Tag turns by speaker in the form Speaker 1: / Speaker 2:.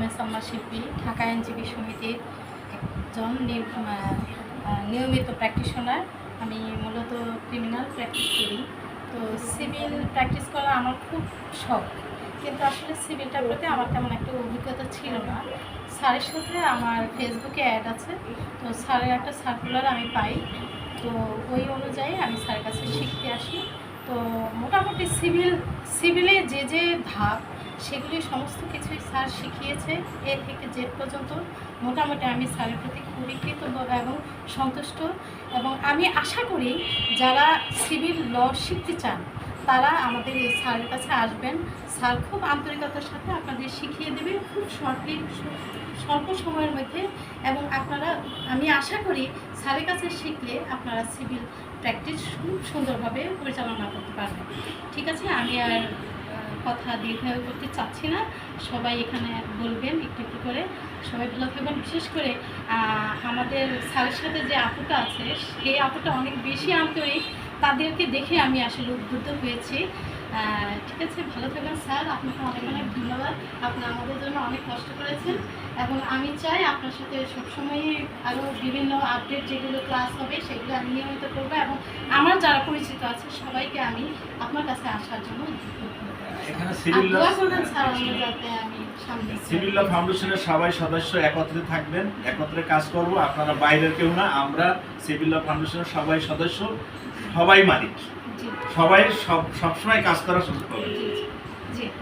Speaker 1: S আম্মা শিল্পী, ঢাকা আইনজীবী সমিতির একজন নিয়মিত প্র্যাকটিশনার। আমি মূলত ক্রিমিনাল প্র্যাকটিস করি। তো সিভিল প্র্যাকটিস করা আমার খুব শখ, কিন্তু আসলে সিভিলটার প্রতি আমার তেমন একটা অভিজ্ঞতা ছিল না। স্যারের সাথে আমার ফেসবুকে অ্যাড আছে, তো স্যারের একটা সার্কুলার আমি পাই, তো ওই অনুযায়ী আমি স্যারের কাছে শিখতে আসি। তো মোটামুটি সিভিলে যে ধাপ সেগুলি সমস্ত কিছুই স্যার শিখিয়েছে, এ থেকে জেড পর্যন্ত। মোটামুটি আমি স্যারের প্রতি খুবই কৃতজ্ঞ এবং সন্তুষ্ট, এবং আমি আশা করি যারা সিভিল ল শিখতে চান তারা আমাদের এই স্যারের কাছে আসবেন। স্যার খুব আন্তরিকতার সাথে আপনাদের শিখিয়ে দেবে খুব স্বল্প সময়ের মধ্যে, এবং আপনারা, আমি আশা করি স্যারের কাছে শিখলে আপনারা সিভিল প্র্যাকটিস খুব সুন্দরভাবে পরিচালনা করতে পারবেন। ঠিক আছে, আমি আর কথা দীর্ঘায়ু করতে চাচ্ছি না। সবাই এখানে বলবেন একটু একটু করে। সবাই ভালো থাকবেন। বিশেষ করে আমাদের স্যারের সাথে যে আপুটা আছে, সেই আপুটা অনেক বেশি আন্তরিক, তাদেরকে দেখে আমি আসলে উদ্বুদ্ধ হয়েছি। ঠিক আছে, ভালো থাকবেন স্যার। আপনাকে অনেক অনেক ধন্যবাদ। আপনি আমাদের জন্য অনেক কষ্ট করেছেন, এবং আমি চাই আপনার সাথে সবসময়ই আরও বিভিন্ন আপডেট যেগুলো ক্লাস হবে সেগুলো আমি নিয়মিত করবো, এবং আমার যারা পরিচিত আছে সবাইকে আমি আপনার কাছে আসার জন্য
Speaker 2: এখানে সিভিল ল ফাউন্ডেশনের সবাই সদস্য একত্রে থাকবেন, একত্রে কাজ করব। আপনারা বাইরের কেউ না, আমরা সিভিল ল ফাউন্ডেশনের সবাই সদস্য, সবাই মালিক, সবাই সবসময় কাজ করার সুযোগ পাবে।